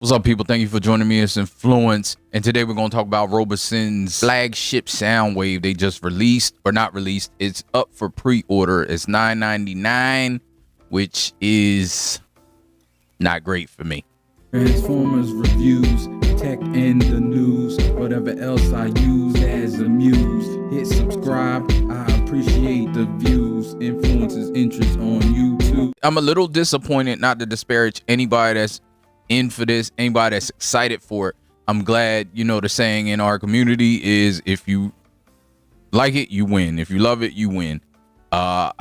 What's up, people? Thank you for joining me. It's Inflewence, and today we're going to talk about Robosen's Flagship Soundwave. They just released, or not released, it's up for pre-order. It's $9.99, which is not great for me. Transformers reviews, tech and the news, whatever else I use as a muse. Hit subscribe, I appreciate the views. Influences interest on YouTube. I'm a little disappointed, not to disparage anybody that's in for this, anybody that's excited for it. I'm glad, you know, the saying in our community is if you like it, you win. If you love it, you win. I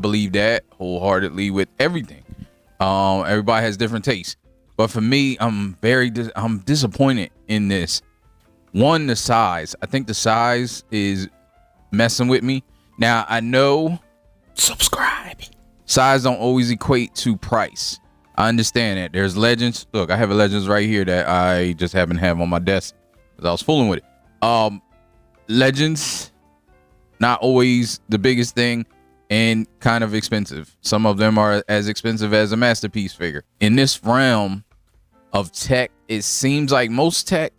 believe that wholeheartedly with everything. Everybody has different tastes, but for me, I'm disappointed in this. One, the size. I think the size is messing with me. Now I know subscribe. Size don't always equate to price. I understand that. There's Legends. Look, I have a Legends right here that I just happen to have on my desk because I was fooling with it. Legends, not always the biggest thing and kind of expensive. Some of them are as expensive as a masterpiece figure. In this realm of tech, it seems like most tech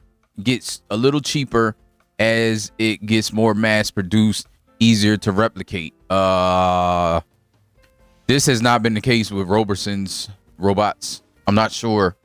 gets a little cheaper as it gets more mass produced, easier to replicate. This has not been the case with Robosen's robots. I'm not sure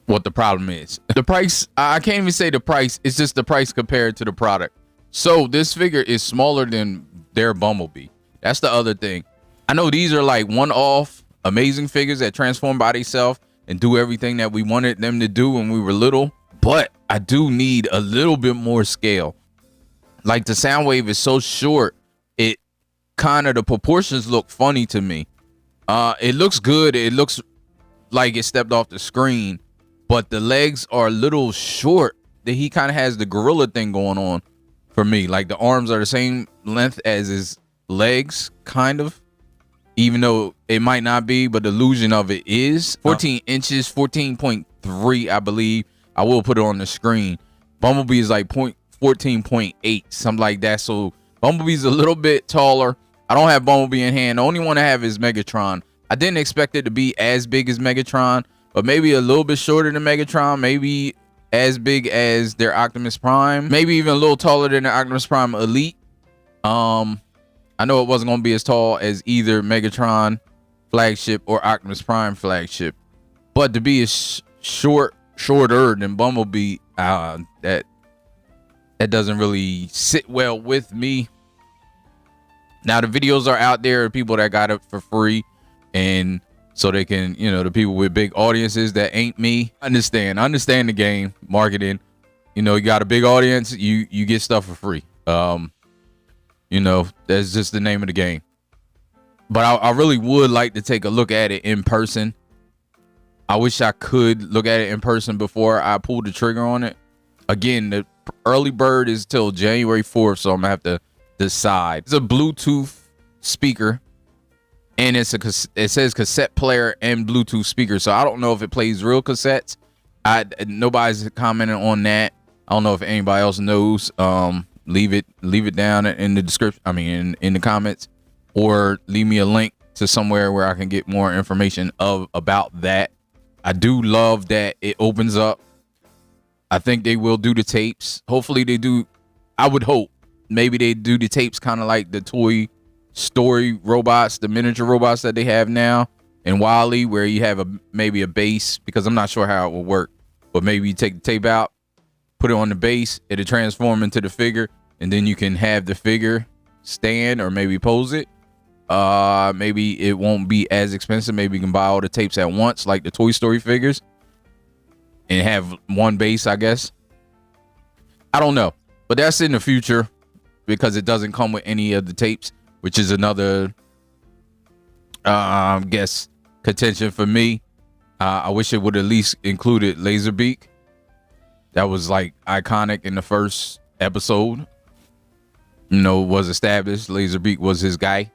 what the problem is. The price, I can't even say the price, it's just the price compared to the product. So this figure is smaller than their Bumblebee. That's the other thing. I know these are like one-off amazing figures that transform by themselves and do everything that we wanted them to do when we were little, but I do need a little bit more scale. Like the Soundwave is so short, it kind of, the proportions look funny to me. It looks good. It looks like it stepped off the screen, but the legs are a little short. That he kind of has the gorilla thing going on for me. Like the arms are the same length as his legs, kind of, even though it might not be, but the illusion of it is. 14 inches, 14.3, I believe. I will put it on the screen. Bumblebee is like 14.8, something like that. So Bumblebee's a little bit taller. I don't have Bumblebee in hand. The only one I have is Megatron. I didn't expect it to be as big as Megatron, but maybe a little bit shorter than Megatron, maybe as big as their Optimus Prime, maybe even a little taller than the Optimus Prime Elite. I know it wasn't going to be as tall as either Megatron Flagship or Optimus Prime Flagship, but to be as shorter than Bumblebee, that doesn't really sit well with me. Now the videos are out there of people that got it for free, and so they can, you know, the people with big audiences that ain't me understand the game marketing. You know, you got a big audience, you get stuff for free. You know, that's just the name of the game. But I really would like to take a look at it in person. I wish I could look at it in person before I pulled the trigger on it. Again, the early bird is till January 4th, so I'm gonna have to decide. It's a Bluetooth speaker, and it says cassette player and Bluetooth speaker. So I don't know if it plays real cassettes. Nobody's commented on that. I don't know if anybody else knows. Leave it down in the description. I mean, in the comments, or leave me a link to somewhere where I can get more information about that. I do love that it opens up. I think they will do the tapes. Hopefully they do. I would hope maybe they do the tapes kind of like the Toy Story robots, the miniature robots that they have now in Wally, where you have maybe a base, because I'm not sure how it will work, but maybe you take the tape out, put it on the base, it'll transform into the figure, and then you can have the figure stand or maybe pose it. Maybe it won't be as expensive. Maybe you can buy all the tapes at once, like the Toy Story figures, and have one base, I guess. I don't know, but that's in the future because it doesn't come with any of the tapes, which is another, guess, contention for me. I wish it would at least included Laserbeak. That was like iconic in the first episode. You know, was established. Laserbeak was his guy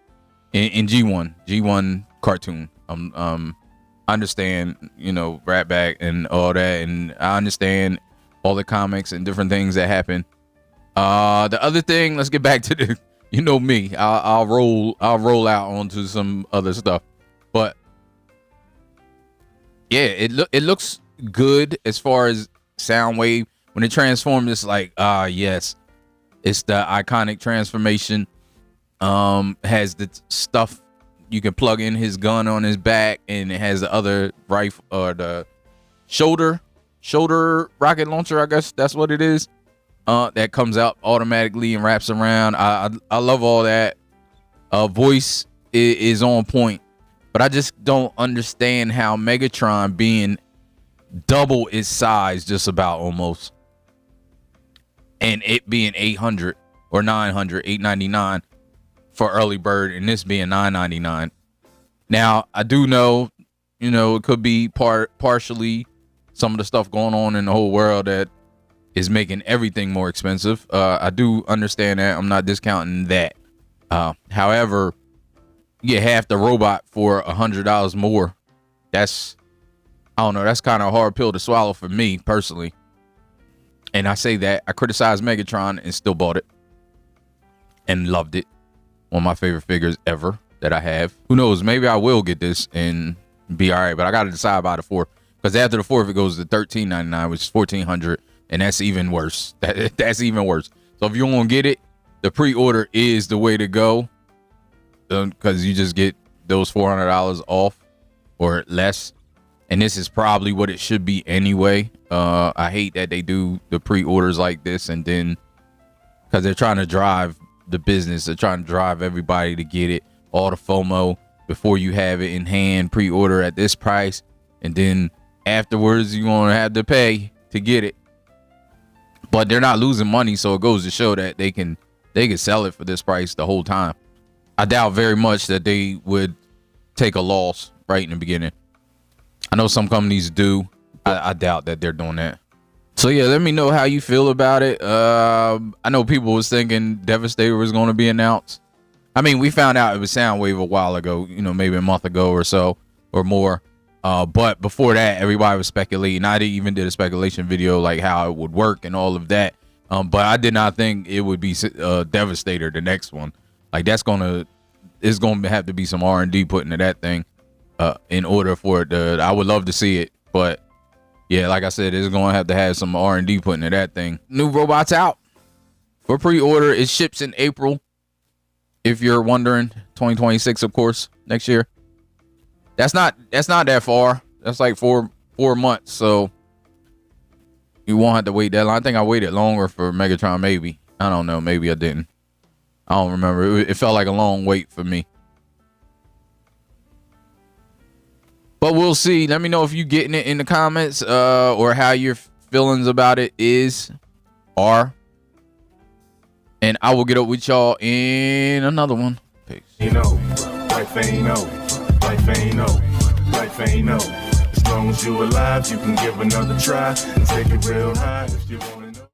in G1 cartoon. I understand, you know, Ratback and all that, and I understand all the comics and different things that happen. The other thing, let's get back to the, you know me, I'll roll out onto some other stuff, but yeah, it looks good as far as Soundwave. When it transformed, it's like, yes, it's the iconic transformation. Has the stuff you can plug in his gun on his back, and it has the other rifle or the shoulder rocket launcher, I guess that's what it is. That comes out automatically and wraps around. I love all that. Voice is on point, but I just don't understand how Megatron being double its size, just about almost, and it being 800 or 900, 899 for early bird, and this being 999. Now I do know, it could be partially some of the stuff going on in the whole world that is making everything more expensive. I do understand that. I'm not discounting that. However, you get half the robot for $100 more. That's, I don't know, that's kind of a hard pill to swallow for me personally. And I say that I criticized Megatron and still bought it and loved it. One of my favorite figures ever that I have. Who knows? Maybe I will get this and be all right, but I got to decide by the 4th, because after the 4th it goes to $13.99, which is $1,400, and that's even worse. That's even worse. So if you want to get it, the pre-order is the way to go, because you just get those $400 off or less, and this is probably what it should be anyway. I hate that they do the pre-orders like this, and then because they're trying to drive the business, they're trying to drive everybody to get it, all the FOMO before you have it in hand, pre-order at this price, and then afterwards you want to have to pay to get it. But they're not losing money, so it goes to show that they can sell it for this price the whole time. I doubt very much that they would take a loss right in the beginning. I know some companies do. I doubt that they're doing that. So yeah, let me know how you feel about it. I know people was thinking Devastator was going to be announced. I mean, we found out it was Soundwave a while ago, maybe a month ago or so or more. But before that, everybody was speculating. I even did a speculation video like how it would work and all of that. But I did not think it would be Devastator, the next one. Like it's gonna have to be some R&D put into that thing in order for it to. I would love to see it, but yeah, like I said, it's gonna have to have some R&D put into that thing. New robot's out for pre-order. It ships in April. If you're wondering, 2026, of course, next year. That's not that far. That's like four months. So you won't have to wait that long. I think I waited longer for Megatron. Maybe, I don't know. Maybe I didn't. I don't remember. It felt like a long wait for me. But we'll see. Let me know if you getting it in the comments, or how your feelings about it are. And I will get up with y'all in another one. Peace. Life ain't no. As long as you alive, you can give another try and take it real high if you want.